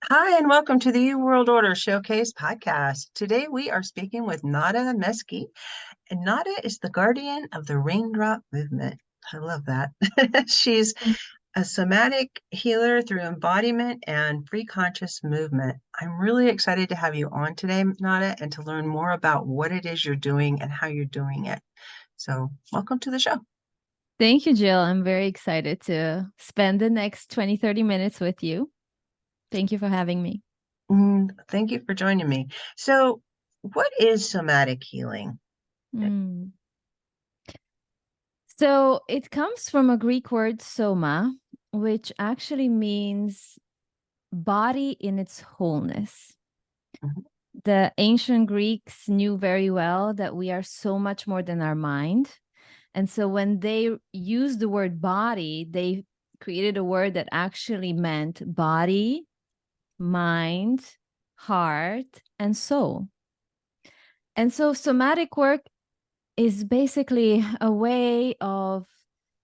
Hi, and welcome to the New World Order Showcase podcast. Today we are speaking with Nada Mesqui, and Nada is the guardian of the Raindrop Movement. I love that. She's a somatic healer through embodiment and free conscious movement. I'm really excited to have you on today, Nada, and to learn more about what it is you're doing and how you're doing it. So, welcome to the show. Thank you, Jill. I'm very excited to spend the next 20, 30 minutes with you. Thank you for having me. Thank you for joining me. So, what is somatic healing? Mm. So it comes from a Greek word soma, which actually means body in its wholeness. Mhm. The ancient Greeks knew very well that we are so much more than our mind. And so when they used the word body, they created a word that actually meant body, mind, heart, and soul. And so somatic work is basically a way of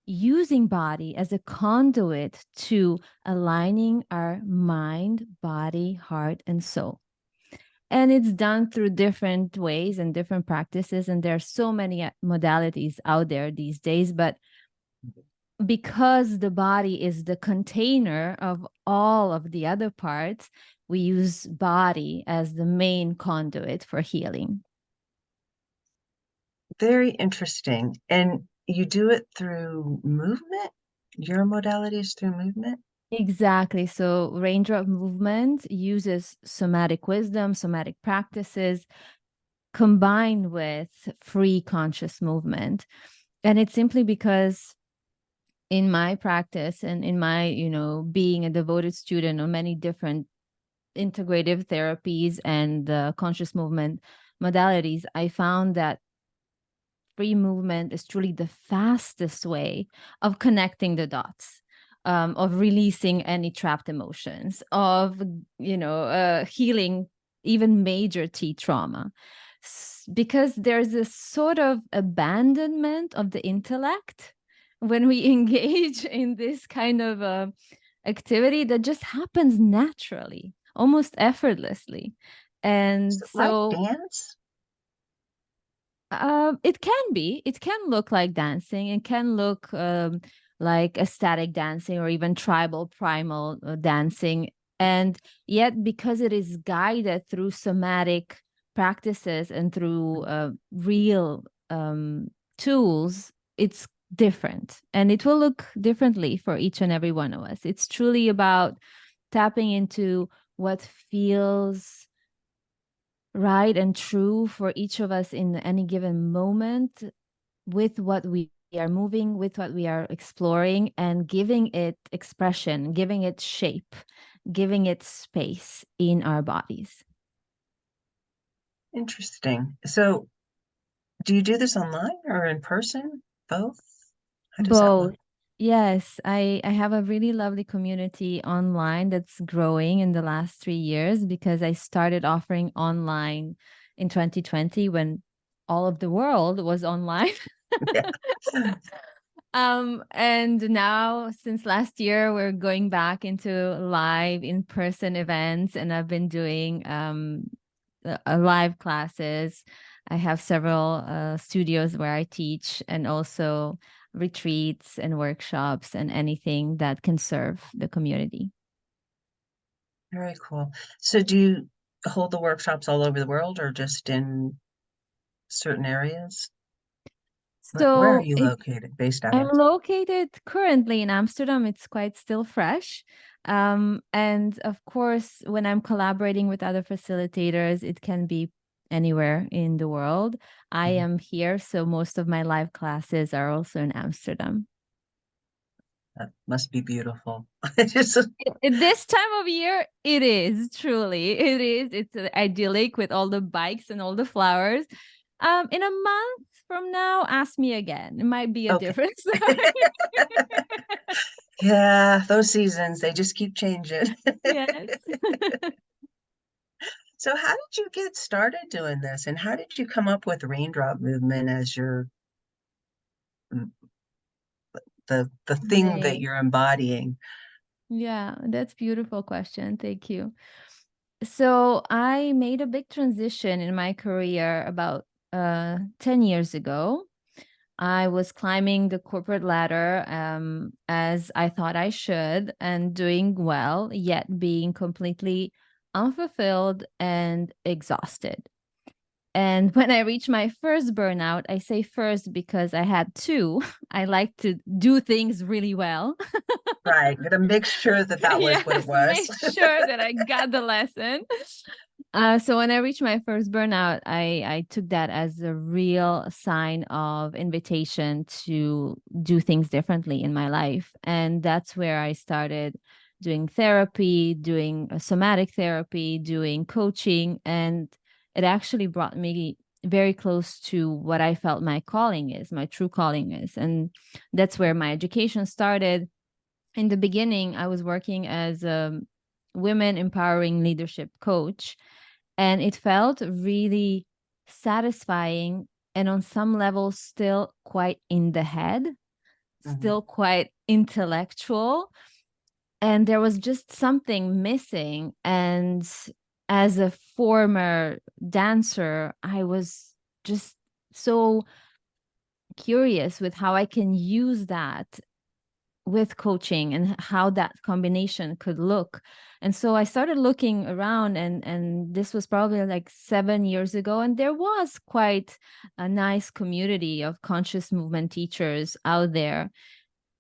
using body as a conduit to aligning our mind, body, heart, and soul. And it's done through different ways and different practices. And there are so many modalities out there these days. But because the body is the container of all of the other parts, we use body as the main conduit for healing. Very interesting. And you do it through movement? Your modality is through movement? Exactly. So Raindrop Movement uses somatic wisdom, somatic practices combined with free conscious movement. And it's simply because in my practice and in my, being a devoted student of many different integrative therapies and conscious movement modalities, I found that free movement is truly the fastest way of connecting the dots, of releasing any trapped emotions, of healing even major T trauma, because there's a sort of abandonment of the intellect when we engage in this kind of activity that just happens naturally, almost effortlessly. And Is it like so dance? it can look like dancing. It can look like ecstatic dancing or even tribal primal dancing. And yet, because it is guided through somatic practices and through real tools, it's different, and it will look differently for each and every one of us. It's truly about tapping into what feels right and true for each of us in any given moment, with what we are moving, with what we are exploring, and giving it expression, giving it shape, giving it space in our bodies. Interesting. So, do you do this online or in person? Both? How does that look? Both. Yes, I have a really lovely community online that's growing in the last 3 years, because I started offering online in 2020 when all of the world was online. Yeah. And now since last year, we're going back into live in-person events, and I've been doing live classes. I have several studios where I teach, and also retreats and workshops and anything that can serve the community. Very cool. So, do you hold the workshops all over the world or just in certain areas? Where are So you located, based out I'm of? located currently in Amsterdam. It's quite still fresh. And of course, when I'm collaborating with other facilitators, it can be anywhere in the world. I Mhm. am here, so most of my live classes are also in Amsterdam. That must be beautiful. I just, At this time of year, it is truly. It is. It's idyllic with all the bikes and all the flowers. In a month from now, ask me again. It might be a okay. different story. Yeah, those seasons, they just keep changing. Yes. So how did you get started doing this? And how did you come up with Raindrop Movement as your mm, the thing that Name. you're embodying? Yeah, that's beautiful question. Thank you. So I made a big transition in my career about 10 years ago. I was climbing the corporate ladder as I thought I should and doing well, yet being completely unfulfilled and exhausted. And when I reached my first burnout, I say first because I had two. I like to do things really well. Right. Gotta make sure that that was what it Yes, was. make sure that I got the lesson. So when I reached my first burnout, I took that as a real sign of invitation to do things differently in my life. And that's where I started doing therapy, doing somatic therapy, doing coaching. And it actually brought me very close to what I felt my calling is, my true calling is. And that's where my education started. In the beginning, I was working as a women empowering leadership coach, and it felt really satisfying and on some level still quite in the head, Mhm. still quite intellectual. And there was just something missing. And as a former dancer, I was just so curious with how I can use that with coaching and how that combination could look. And so I started looking around, and this was probably like 7 years ago, and there was quite a nice community of conscious movement teachers out there,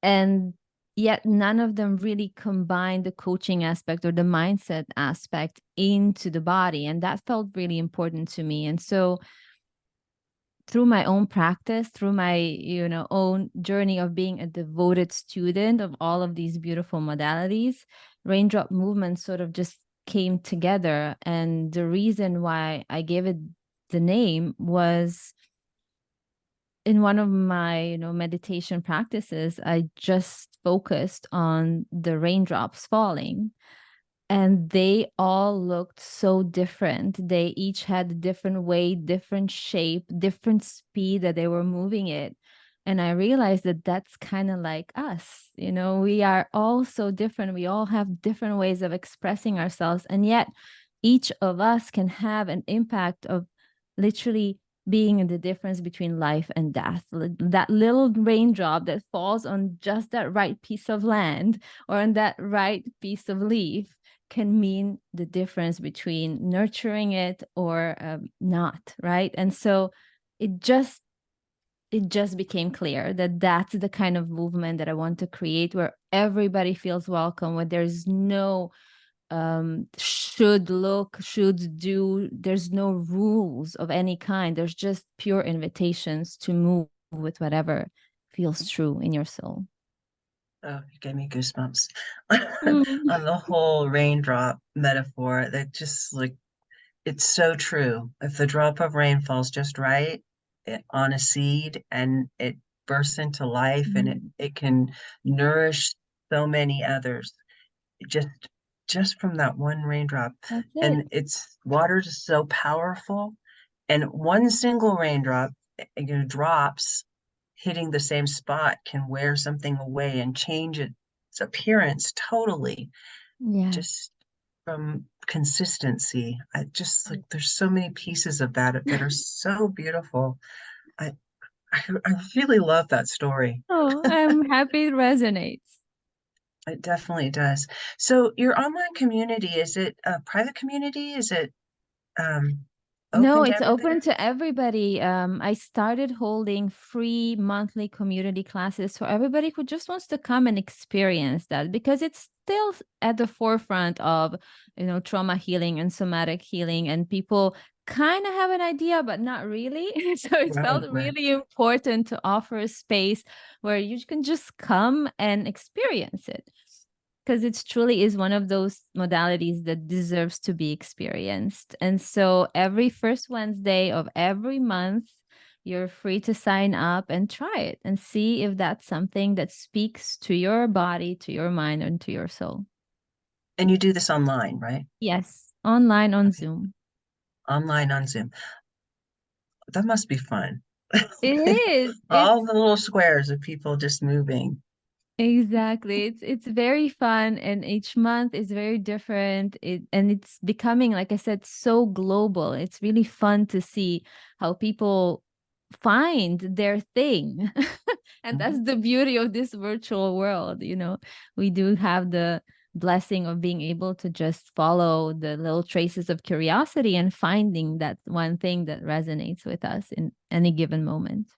and yet none of them really combined the coaching aspect or the mindset aspect into the body, and that felt really important to me. And so through my own practice, through my own journey of being a devoted student of all of these beautiful modalities, Raindrop Movement sort of just came together. And the reason why I gave it the name was in one of my meditation practices, I just focused on the raindrops falling, and they all looked so different. They each had a different weight, different shape, different speed that they were moving it. And I realized that that's kind of like us. We are all so different. We all have different ways of expressing ourselves. And yet, each of us can have an impact of literally being the difference between life and death. That little raindrop that falls on just that right piece of land or on that right piece of leaf can mean the difference between nurturing it or not, right? And so it just became clear that that's the kind of movement that I want to create, where everybody feels welcome, where there's no should look, should do, there's no rules of any kind. There's just pure invitations to move with whatever feels true in your soul. Oh, you gave me goosebumps Mm. on the whole raindrop metaphor. That just like it's so true. If the drop of rain falls just right on a seed and it bursts into life and it, Mm. it can nourish so many others just just from that one raindrop. That's it. And it's water is so powerful. And one single raindrop, drops hitting the same spot can wear something away and change its appearance totally Yes. just from consistency. I just like there's so many pieces of that are so beautiful. I I really love that story. Oh, I'm happy it resonates. It definitely does. So your online community, is it a private community? Is it um No, open to it's everybody? open to everybody. I started holding free monthly community classes for everybody who just wants to come and experience that, because it's still at the forefront of, trauma healing and somatic healing, and people kind of have an idea, but not really. So it Right, felt right. really important to offer a space where you can just come and experience it, because it truly is one of those modalities that deserves to be experienced. And so every first Wednesday of every month, you're free to sign up and try it and see if that's something that speaks to your body, to your mind, and to your soul. And you do this online, right? Yes, online on Okay. Zoom. Online on Zoom. That must be fun. It is. All It's the little squares of people just moving. Exactly. It's very fun, and each month is very different. And it's becoming, like I said, so global. It's really fun to see how people find their thing. And that's Mhm. the beauty of this virtual world, you know. We do have the blessing of being able to just follow the little traces of curiosity and finding that one thing that resonates with us in any given moment.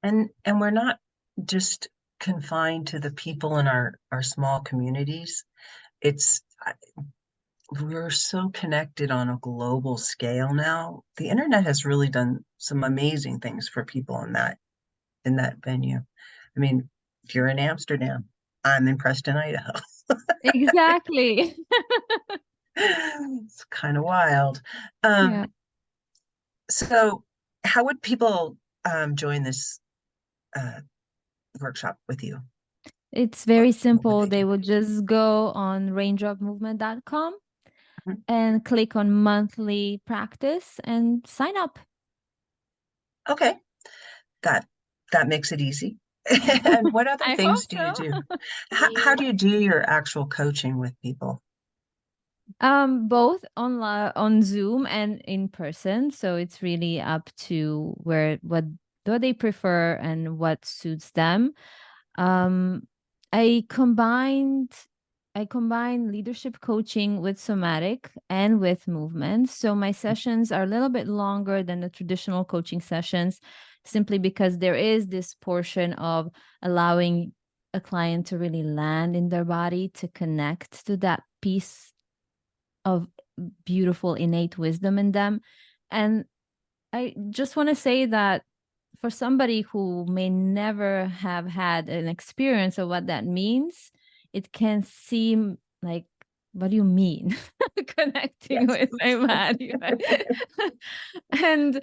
And we're not just confined to the people in our small communities. It's we're so connected on a global scale now. The internet has really done some amazing things for people in that venue. I mean, if you're in Amsterdam, I'm in Preston, Idaho. Exactly. It's kind of wild. Um, Yeah. so how would people join this uh, workshop with you? It's very What would simple. they They do? would just go on raindropmovement.com Mhm. and click on monthly practice and sign up. Okay, that that makes it easy. And what other I hope things do you so. do? How do you do your actual coaching with people? Both on Zoom and in person. So it's really up to where what do they prefer and what suits them. Um, I combined I combine leadership coaching with somatic and with movement. So my sessions are a little bit longer than the traditional coaching sessions, simply because there is this portion of allowing a client to really land in their body, to connect to that piece of beautiful innate wisdom in them. And I just want to say that for somebody who may never have had an experience of what that means, it can seem like, what do you mean? Connecting Yes. with my body. And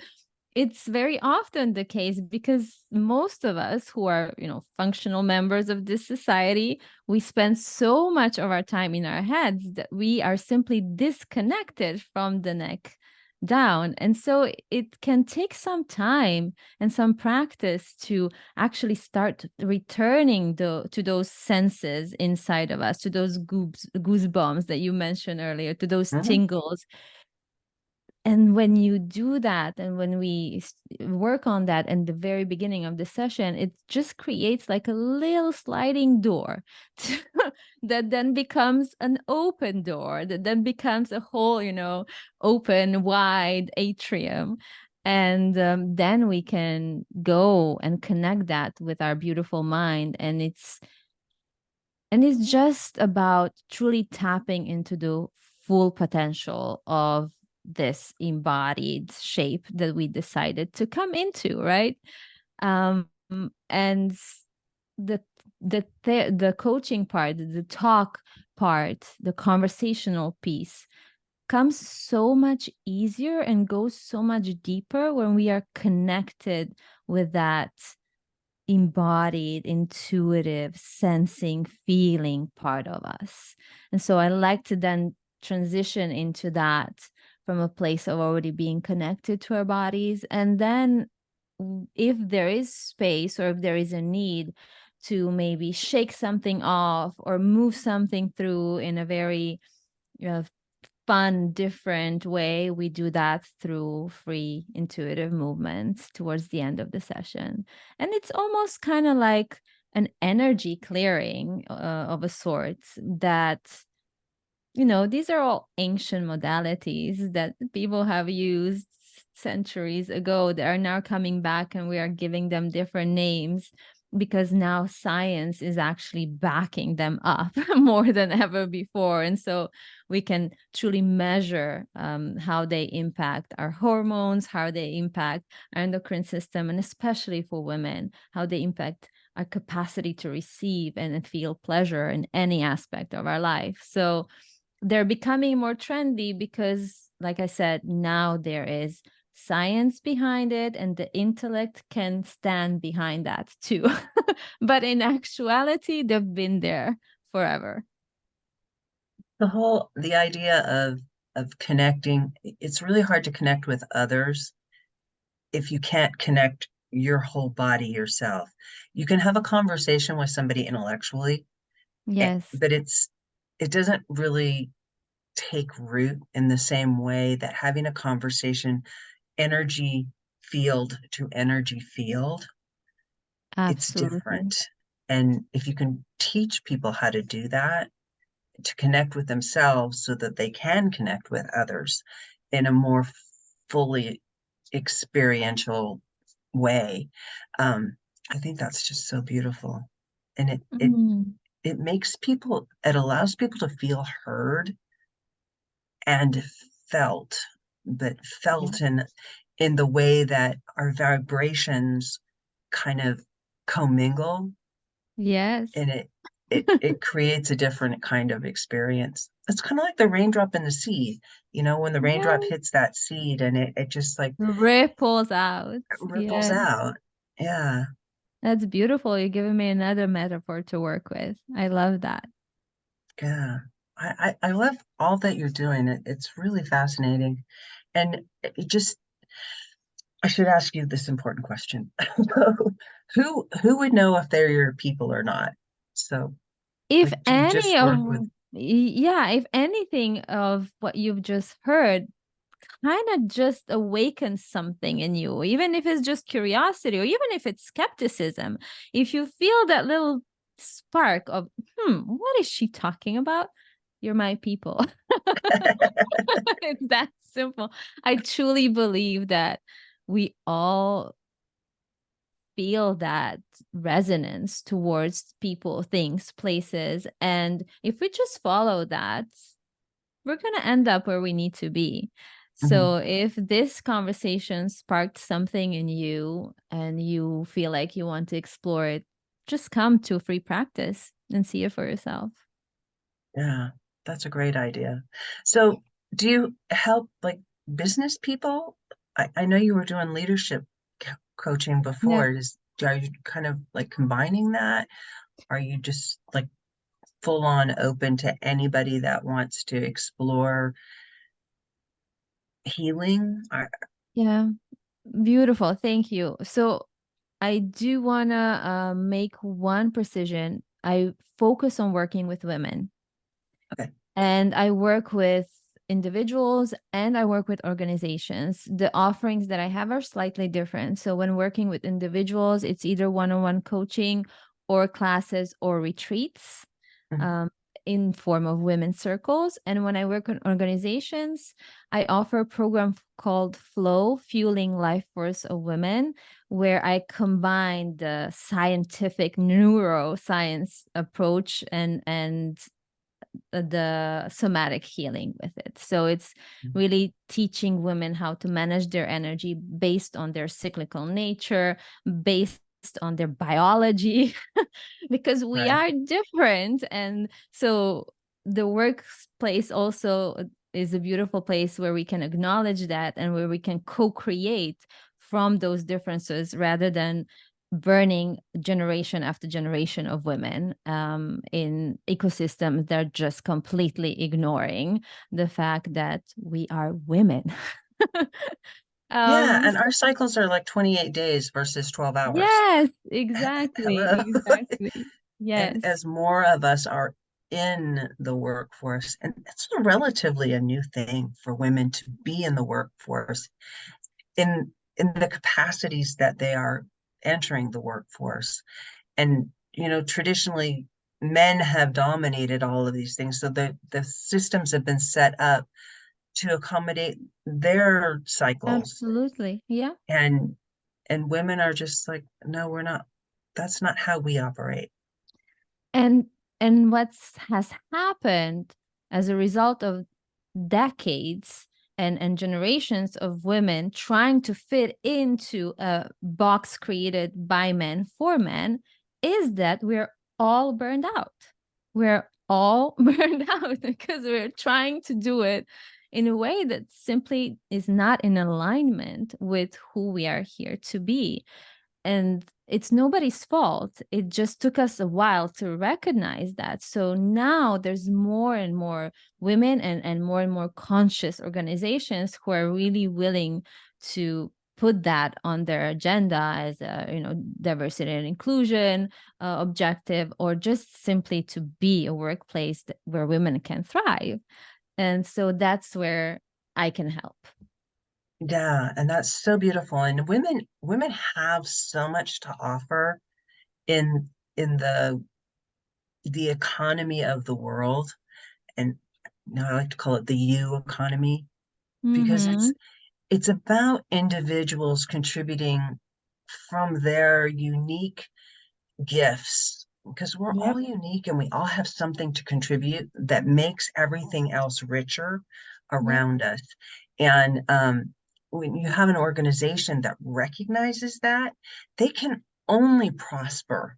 it's very often the case because most of us who are, functional members of this society, we spend so much of our time in our heads that we are simply disconnected from the neck down. And so it can take some time and some practice to actually start returning to those senses inside of us, to those goosebumps that you mentioned earlier, to those Mhm. tingles. And when you do that, and when we work on that in the very beginning of the session, it just creates like a little sliding door that then becomes an open door, that then becomes a whole, open, wide atrium. And then we can go and connect that with our beautiful mind. And it's just about truly tapping into the full potential of this embodied shape that we decided to come into, right? And the the coaching part, the talk part, the conversational piece comes so much easier and goes so much deeper when we are connected with that embodied, intuitive, sensing, feeling part of us. And so I like to then transition into that from a place of already being connected to our bodies. And then, if there is space or if there is a need to maybe shake something off or move something through in a very fun, different way, we do that through free intuitive movements towards the end of the session. And it's almost kind of like an energy clearing of a sort that, these are all ancient modalities that people have used centuries ago that are now coming back, and we are giving them different names because now science is actually backing them up more than ever before. And so we can truly measure how they impact our hormones, how they impact our endocrine system, and especially for women, how they impact our capacity to receive and feel pleasure in any aspect of our life. So they're becoming more trendy because, like I said, now there is science behind it and the intellect can stand behind that too. But in actuality, they've been there forever. The idea of connecting, it's really hard to connect with others if you can't connect your whole body yourself. You can have a conversation with somebody intellectually, Yes, but it doesn't really take root in the same way that having a conversation energy field to energy field, it's absolutely. different. And if you can teach people how to do that, to connect with themselves so that they can connect with others in a more fully experiential way, I think that's just so beautiful. And Mm, it makes people, it allows people to feel heard and felt, but yeah. felt in the way that our vibrations kind of commingle, Yes. and it creates a different kind of experience. It's kind of like the raindrop in the sea, when the raindrop Yeah. hits that seed and it just like Ripples out. ripples Yeah. out. Yeah, That's beautiful. You're giving me another metaphor to work with. I love that. yeah. I love all that you're doing. It's really fascinating. And it just, I should ask you this important question. Who would know if they're your people or not? So, If like, do you any just work of, with, yeah, if anything of what you've just heard kind of just awakens something in you, even if it's just curiosity or even if it's skepticism, if you feel that little spark of, what is she talking about? You're my people. It's that simple. I truly believe that we all feel that resonance towards people, things, places. And if we just follow that, we're going to end up where we need to be. Mhm. So if this conversation sparked something in you and you feel like you want to explore it, just come to a free practice and see it for yourself. Yeah, that's a great idea. So, do you help like business people? I know you were doing leadership coaching Yeah. before. Are you kind of like combining that? Are you just like full on open to anybody that wants to explore healing? Yeah. Beautiful. Thank you. So I do want to make one precision. I focus on working with women. Okay. And I work with individuals and I work with organizations. The offerings that I have are slightly different. So when working with individuals, it's either one-on-one coaching or classes or retreats Mhm. um, in form of women's circles. And when I work on organizations, I offer a program called Flow, Fueling Life Force of Women, where I combine the scientific neuroscience approach and the somatic healing with it. So it's really teaching women how to manage their energy based on their cyclical nature, based on their biology, because we Right. are different. And so the workplace also is a beautiful place where we can acknowledge that and where we can co-create from those differences rather than burning generation after generation of women in ecosystems that are just completely ignoring the fact that we are women. Yeah, and So our cycles are like 28 days versus 12 hours. yes, exactly, Hello. exactly. And Yes, as more of us are in the workforce, and it's relatively a new thing for women to be in the workforce in the capacities that they are entering the workforce. And traditionally men have dominated all of these things. So the systems have been set up to accommodate their cycles. absolutely. Yeah. And women are just like, no, we're not, that's not how we operate. And what has happened as a result of decades and generations of women trying to fit into a box created by men for men is that we're all burned out. We're all burned out because we're trying to do it in a way that simply is not in alignment with who we are here to be. And it's nobody's fault. It just took us a while to recognize that. So now there's more and more women and more conscious organizations who are really willing to put that on their agenda as a, diversity and inclusion objective, or just simply to be a workplace where women can thrive. And so that's where I can help. Yeah, and that's so beautiful. And women have so much to offer in the economy of the world. And I like to call it the you economy, because Mm-hmm. it's about individuals contributing from their unique gifts, because we're Yep. all unique and we all have something to contribute that makes everything else richer Yep. around us. And when you have an organization that recognizes that, they can only prosper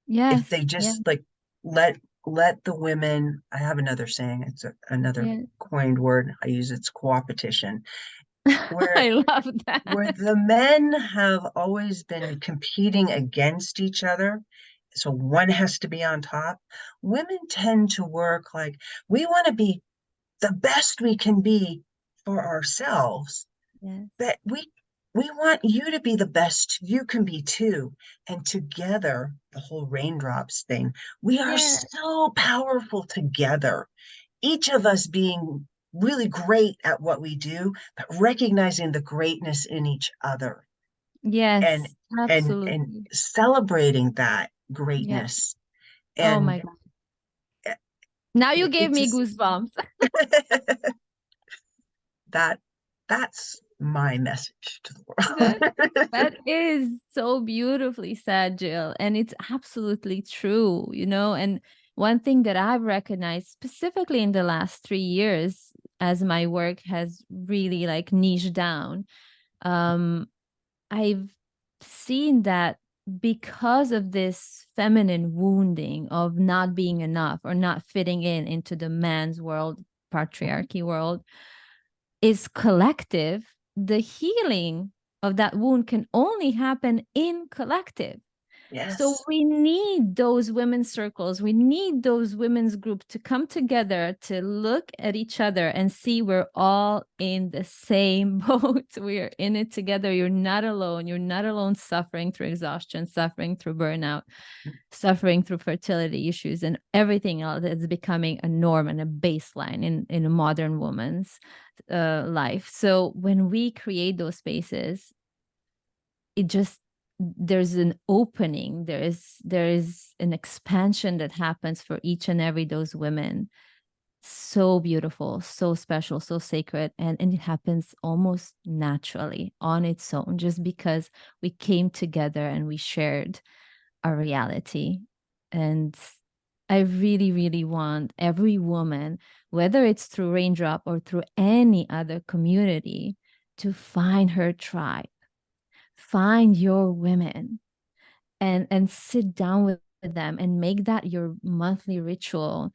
if Yes. they Yeah. just like let let the women. I have another saying, it's another Yeah. coined word I use, it's coopetition, where I love where that. the men have always been competing against each other. So one has to be on top. Women tend to work like, we want to be the best we can be for ourselves, Yes. but we want you to be the best you can be too. And together, the whole raindrops thing, we are Yeah. so powerful together, each of us being really great at what we do, but recognizing the greatness in each other, and Yes. and Absolutely. celebrating that Yeah. greatness. Oh my And God. Now you gave it me just goosebumps. that that's my message to the That world. that is so beautifully said, Jill. And it's absolutely true, And one thing that I've recognized specifically in the last 3 years, as my work has really like niched down, um, I've seen that because of this feminine wounding of not being enough or not fitting in into the man's world, patriarchy world, is collective. The healing of that wound can only happen in collective. So Yes. we need those women's circles. We need those women's group to come together to look at each other and see we're all in the same boat. We are in it together. You're not alone. You're not alone suffering through exhaustion, suffering through burnout, suffering through fertility issues, and everything else that's becoming a norm and a baseline in a modern woman's life. So when we create those spaces, it just, there's an opening, there is an expansion that happens for each and every those women. So beautiful, so special, so sacred, and it happens almost naturally on its own, just because we came together and we shared our reality. And I really, really want every woman, whether it's through Raindrop or through any other community, to find her tribe, find your women, and sit down with them and make that your monthly ritual.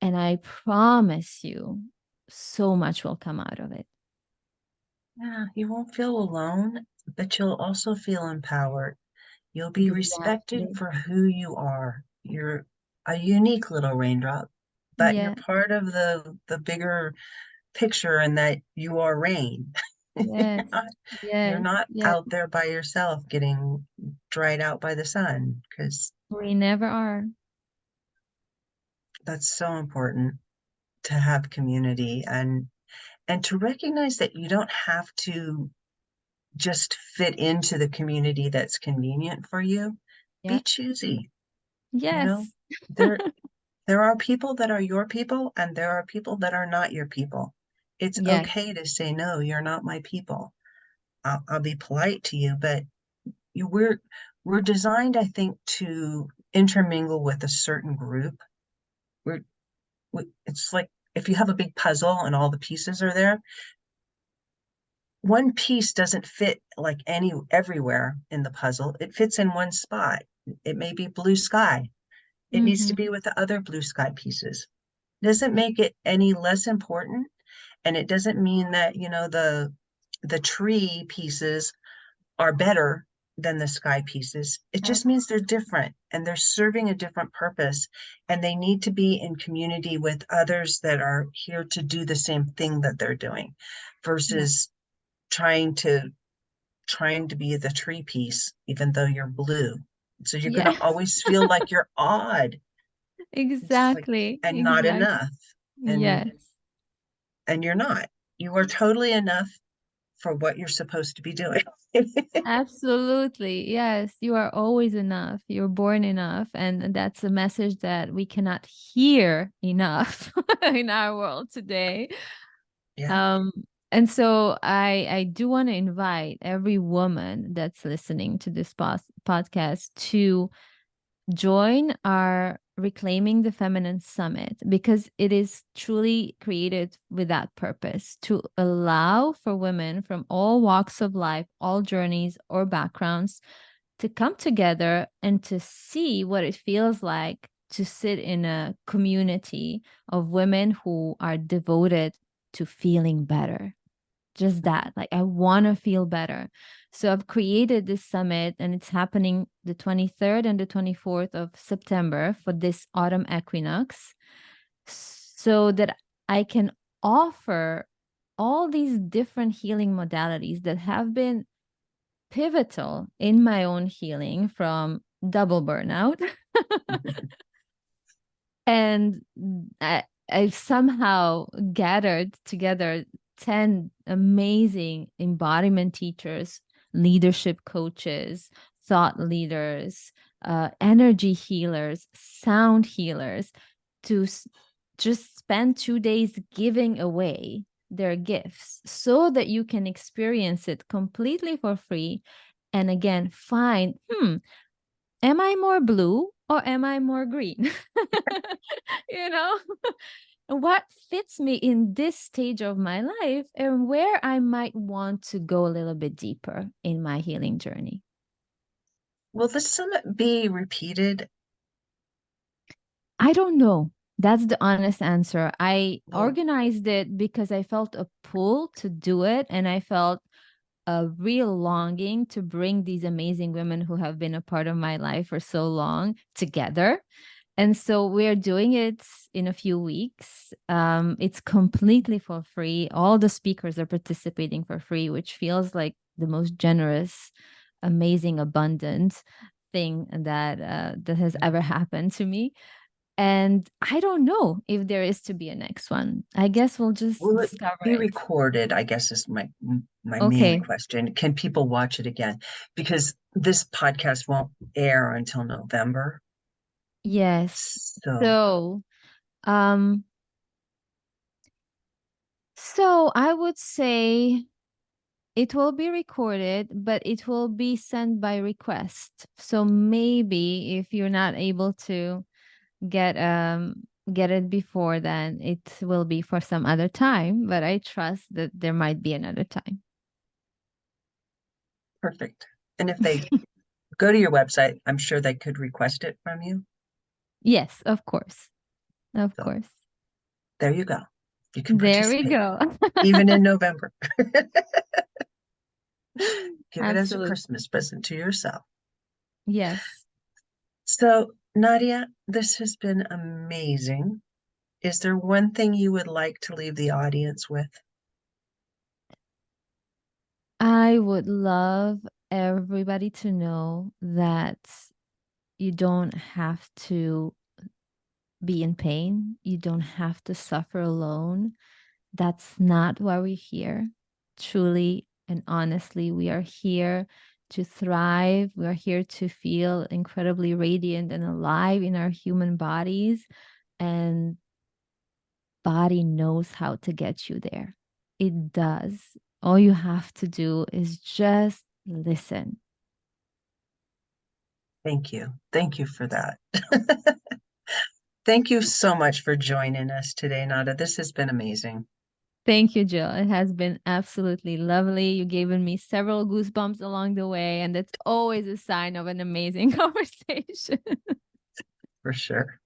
And I promise you, so much will come out of it. Yeah, you won't feel alone, but you'll also feel empowered. You'll be respected Exactly. for who you are. You're a unique little raindrop, but you're Yeah. part of the bigger picture, and that you are rain. Yes. You're Yes. not Yes. out there by yourself getting dried out by the sun, because We never are. that's so important, to have community, and to recognize that you don't have to just fit into the community that's convenient for you. Be Yeah. choosy. You know, Yes. there there are people that are your people, and there are people that are not your people. It's Yes. okay to say, no, you're not my people. I'll be polite to you, but you, we're designed, I think, to intermingle with a certain group. We're it's like, if you have a big puzzle and all the pieces are there, one piece doesn't fit like any everywhere in the puzzle. It fits in one spot. It may be blue sky. It needs to Mm-hmm. be with the other blue sky pieces. Doesn't make it any less important. And it doesn't mean that, the tree pieces are better than the sky pieces. It Yes. just means they're different and they're serving a different purpose. And they need to be in community with others that are here to do the same thing that they're doing, Yeah. versus trying to trying to be the tree piece, even though you're blue. So you're going Yeah, to always feel like you're odd. It's just like, exactly. and not Exactly. enough. And Yes. and you're not. You are totally enough for what you're supposed to be doing. Absolutely. Yes, you are always enough. You're born enough. And that's a message that we cannot hear enough in our world today. Yeah. Um, and so I do want to invite every woman that's listening to this podcast to join our Reclaiming the Feminine Summit, because it is truly created with that purpose to allow for women from all walks of life, all journeys or backgrounds to come together and to see what it feels like to sit in a community of women who are devoted to feeling better. Just that, like, I want to feel better. So I've created this summit, and it's happening the 23rd and the 24th of September for this autumn equinox, so that I can offer all these different healing modalities that have been pivotal in my own healing from double burnout. And I've somehow gathered together 10 amazing embodiment teachers, leadership coaches, thought leaders, energy healers, sound healers to just spend 2 days giving away their gifts so that you can experience it completely for free. And again, find, am I more blue or am I more green? You know, what fits me in this stage of my life and where I might want to go a little bit deeper in my healing journey. Will the summit be repeated? I don't know. That's the honest answer. I Oh, organized it because I felt a pull to do it, and I felt a real longing to bring these amazing women who have been a part of my life for so long together. And so we're doing it in a few weeks. It's completely for free. All the speakers are participating for free, which feels like the most generous, amazing, abundant thing that has ever happened to me. And I don't know if there is to be a next one. I guess we'll just will it discover be it. recorded? I guess is my main Okay. question. Can people watch it again? Because this podcast won't air until November. Yes. So, So, um, so I would say it will be recorded, but it will be sent by request. So maybe if you're not able to get get it before, then it will be for some other time. But I trust that there might be another time. perfect. And if they go to your website, I'm sure they could request it from you. Yes, of course. Of So course. there you go. You can There we participate go. even in November. Give it as a Absolutely. Christmas present to yourself. Yes. So, Nadia, this has been amazing. Is there one thing you would like to leave the audience with? I would love everybody to know that you don't have to be in pain. You don't have to suffer alone. That's not why we're here. Truly and honestly, we are here to thrive. We are here to feel incredibly radiant and alive in our human bodies. And body knows how to get you there. It does. All you have to do is just listen. Thank you. Thank you for that. Thank you so much for joining us today, Nada. This has been amazing. Thank you, Jill. It has been absolutely lovely. You've given me several goosebumps along the way, and that's always a sign of an amazing conversation. For sure.